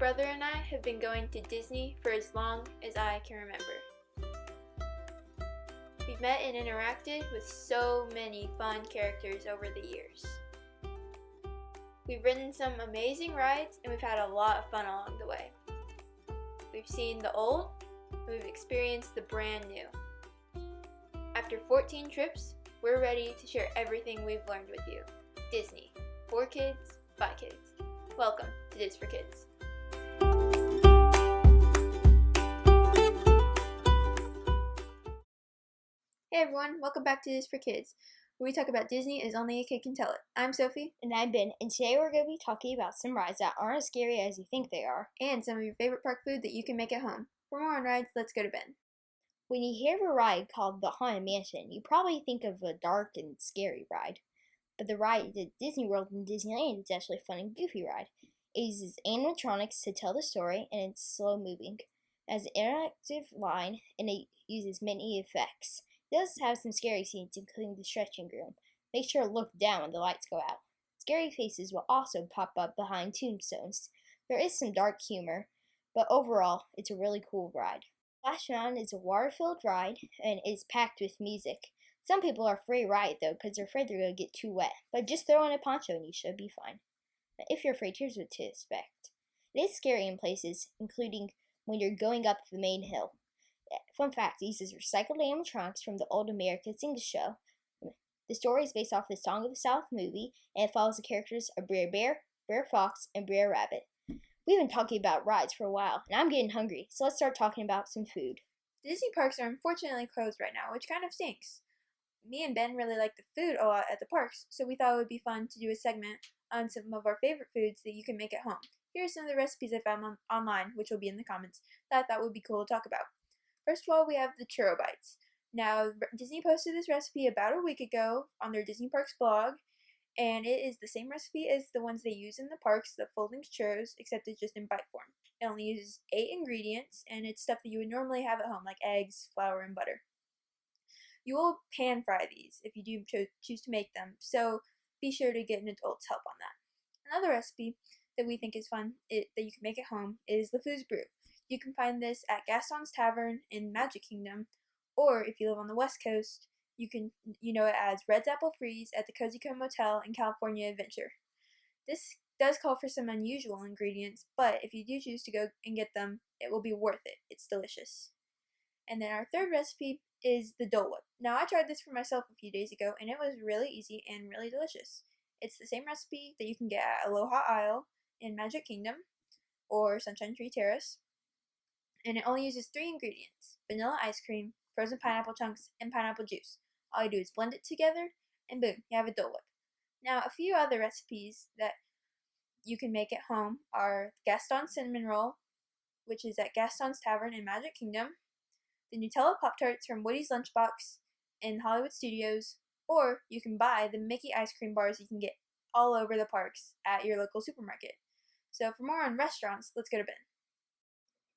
brother and I have been going to Disney for as long as I can remember. We've met and interacted with so many fun characters over the years. We've ridden some amazing rides and we've had a lot of fun along the way. We've seen the old, and we've experienced the brand new. After 14 trips, we're ready to share everything we've learned with you. Disney, for kids, by kids. Welcome to DisforKids. Hey everyone, welcome back to DisforKids, where we talk about Disney as only a kid can tell it. I'm Sophie. And I'm Ben, and today we're going to be talking about some rides that aren't as scary as you think they are. And some of your favorite park food that you can make at home. For more on rides, let's go to Ben. When you hear of a ride called the Haunted Mansion, you probably think of a dark and scary ride. But the ride at Disney World and Disneyland is actually a fun and goofy ride. It uses animatronics to tell the story, and it's slow moving. It has an interactive line, and it uses many effects. It does have some scary scenes, including the stretching room. Make sure to look down when the lights go out. Scary faces will also pop up behind tombstones. There is some dark humor, but overall, it's a really cool ride. Splash Mountain is a water-filled ride, and is packed with music. Some people are afraid to ride, though, because they're afraid they're going to get too wet. But just throw on a poncho and you should be fine. If you're afraid, here's what to expect. It is scary in places, including when you're going up the main hill. Fun fact, it uses recycled animatronics from the old American Sing show. The story is based off the Song of the South movie, and it follows the characters of Brer Bear, Brer Fox, and Brer Rabbit. We've been talking about rides for a while, and I'm getting hungry, so let's start talking about some food. Disney parks are unfortunately closed right now, which kind of stinks. Me and Ben really like the food a lot at the parks, so we thought it would be fun to do a segment on some of our favorite foods that you can make at home. Here are some of the recipes I found online, which will be in the comments, that I thought would be cool to talk about. First of all, we have the churro bites. Now, Disney posted this recipe about a week ago on their Disney Parks blog, and it is the same recipe as the ones they use in the parks, the folding churros, except it's just in bite form. It only uses 8 ingredients, and it's stuff that you would normally have at home, like eggs, flour, and butter. You will pan fry these if you do choose to make them, so be sure to get an adult's help on that. Another recipe that we think is fun that you can make at home is the Foos Brew. You can find this at Gaston's Tavern in Magic Kingdom, or if you live on the West Coast, you know it as Red's Apple Freeze at the Cozy Cone Motel in California Adventure. This does call for some unusual ingredients, but if you do choose to go and get them, it will be worth it. It's delicious. And then our third recipe is the Dole Whip. Now, I tried this for myself a few days ago, and it was really easy and really delicious. It's the same recipe that you can get at Aloha Isle in Magic Kingdom or Sunshine Tree Terrace, and it only uses 3 ingredients: vanilla ice cream, frozen pineapple chunks, and pineapple juice. All you do is blend it together, and boom, you have a Dole Whip. Now, a few other recipes that you can make at home are Gaston Cinnamon Roll, which is at Gaston's Tavern in Magic Kingdom, the Nutella Pop-Tarts from Woody's Lunchbox in Hollywood Studios, or you can buy the Mickey ice cream bars you can get all over the parks at your local supermarket. So for more on restaurants, let's go to Ben.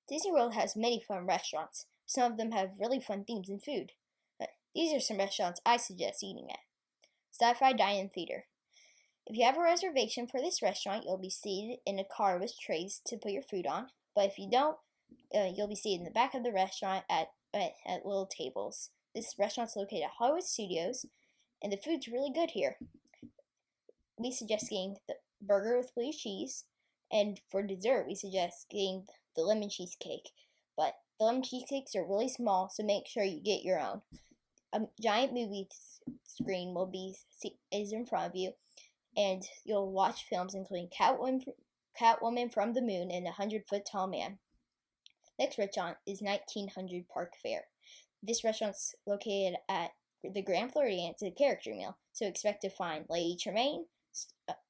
Disney World has many fun restaurants. Some of them have really fun themes and food. These are some restaurants I suggest eating at. Sci-Fi Dine-In Theater. If you have a reservation for this restaurant, you'll be seated in a car with trays to put your food on. But if you don't, you'll be seated in the back of the restaurant at little tables. This restaurant's located at Hollywood Studios, and the food's really good here. We suggest getting the burger with blue cheese, and for dessert, we suggest getting the lemon cheesecake. But the lemon cheesecakes are really small, so make sure you get your own. A giant movie screen is in front of you, and you'll watch films including Catwoman from the Moon and 100-Foot Tall Man. Next restaurant is 1900 Park Fair. This restaurant's located at the Grand Floridian. It's a character meal, so expect to find Lady Tremaine,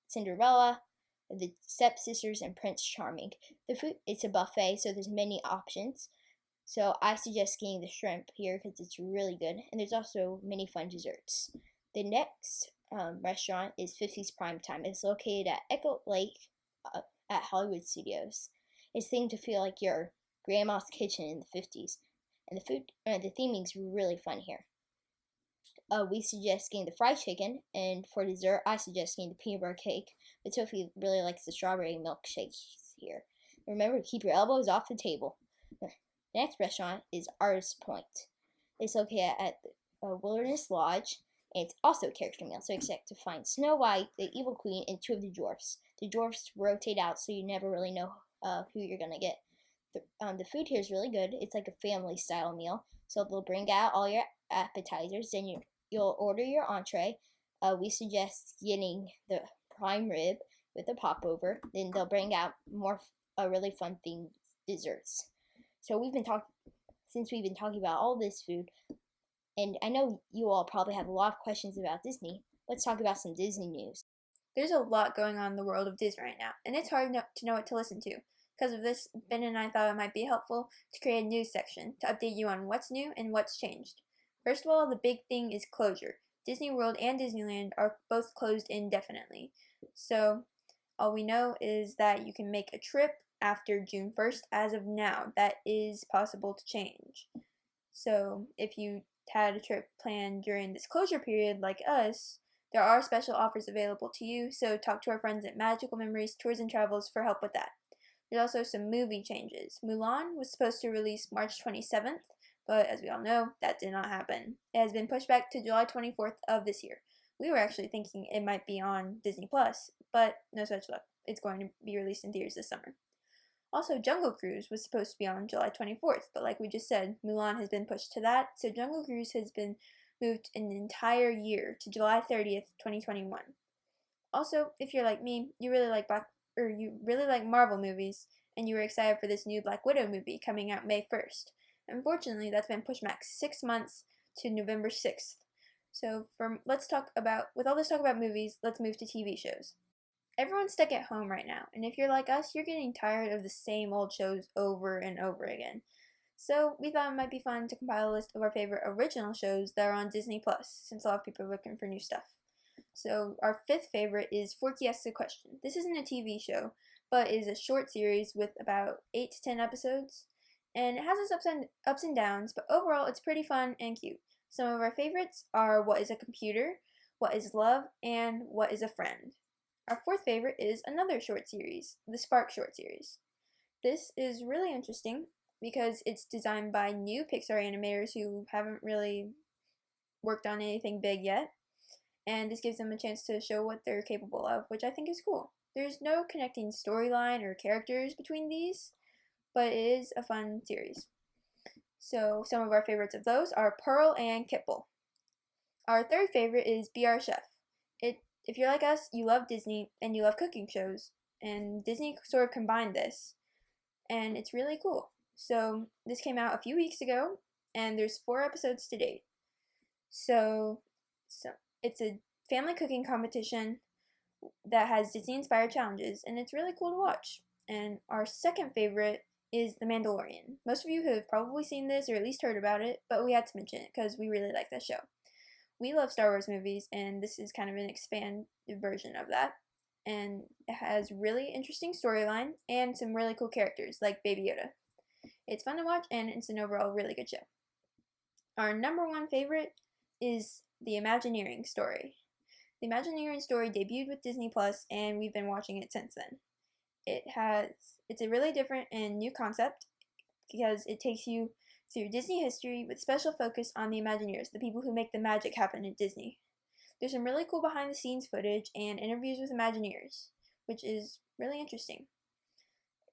Cinderella, the Stepsisters, and Prince Charming. The food, it's a buffet, so there's many options. So I suggest getting the shrimp here because it's really good, and there's also many fun desserts. The next restaurant is 50's Prime Time. It's located at Echo Lake at Hollywood Studios. It's themed to feel like your grandma's kitchen in the 50s, and the theming's really fun here. We suggest getting the fried chicken, and for dessert, I suggest getting the peanut butter cake, but Sophie really likes the strawberry milkshake here. Remember to keep your elbows off the table. The next restaurant is Artist Point. It's located at the Wilderness Lodge, and it's also a character meal, so expect to find Snow White, the Evil Queen, and 2 of the dwarfs. The dwarfs rotate out, so you never really know who you're gonna get. The food here is really good. It's like a family-style meal, so they'll bring out all your appetizers, then you'll order your entree. We suggest getting the prime rib with a popover. Then they'll bring out more really fun themed desserts. So since we've been talking about all this food, and I know you all probably have a lot of questions about Disney, let's talk about some Disney news. There's a lot going on in the world of Disney right now, and it's hard to know what to listen to. Because of this, Ben and I thought it might be helpful to create a news section to update you on what's new and what's changed. First of all, the big thing is closure. Disney World and Disneyland are both closed indefinitely. So all we know is that you can make a trip after June 1st as of now. That is possible to change. So if you had a trip planned during this closure period like us, there are special offers available to you, so talk to our friends at Magical Memories Tours and Travels for help with that. There's also some movie changes. Mulan was supposed to release March 27th, but as we all know, that did not happen. It has been pushed back to July 24th of this year. We were actually thinking it might be on Disney Plus, but no such luck. It's going to be released in theaters this summer. Also, Jungle Cruise was supposed to be on July 24th, but like we just said, Mulan has been pushed to that, so Jungle Cruise has been moved an entire year to July 30th, 2021. Also, if you're like me, you really like Marvel movies, and you were excited for this new Black Widow movie coming out May 1st. Unfortunately, that's been pushed back 6 months to November 6th. So with all this talk about movies, let's move to TV shows. Everyone's stuck at home right now, and if you're like us, you're getting tired of the same old shows over and over again. So we thought it might be fun to compile a list of our favorite original shows that are on Disney Plus, since a lot of people are looking for new stuff. So our 5th favorite is Forky Asks a Question. This isn't a TV show, but it is a short series with about 8 to 10 episodes, and it has its ups and downs, but overall it's pretty fun and cute. Some of our favorites are What is a Computer, What is Love, and What is a Friend. Our 4th favorite is another short series, the Spark short series. This is really interesting because it's designed by new Pixar animators who haven't really worked on anything big yet, and this gives them a chance to show what they're capable of, which I think is cool. There's no connecting storyline or characters between these, but it is a fun series. So some of our favorites of those are Pearl and Kipple. Our 3rd favorite is Be Our Chef. If you're like us, you love Disney and you love cooking shows, and Disney sort of combined this, and it's really cool. So this came out a few weeks ago, and there's 4 episodes to date. So it's a family cooking competition that has Disney-inspired challenges, and it's really cool to watch. And our 2nd favorite is The Mandalorian. Most of you have probably seen this or at least heard about it, but we had to mention it because we really like this show. We love Star Wars movies, and this is kind of an expanded version of that. And it has really interesting storyline and some really cool characters like Baby Yoda. It's fun to watch, and it's an overall really good show. Our number 1 favorite is The Imagineering Story. The Imagineering Story debuted with Disney Plus, and we've been watching it since then. It's a really different and new concept because it takes you through Disney history with special focus on the Imagineers, the people who make the magic happen at Disney. There's some really cool behind-the-scenes footage and interviews with Imagineers, which is really interesting.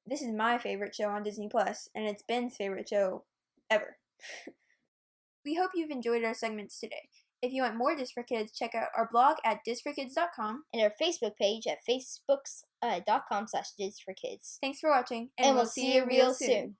This is my favorite show on Disney Plus, and it's Ben's favorite show ever. We hope you've enjoyed our segments today. If you want more DisforKids, check out our blog at disforkids.com and our Facebook page at facebook.com/DisforKids. Thanks for watching, and we'll see you real soon.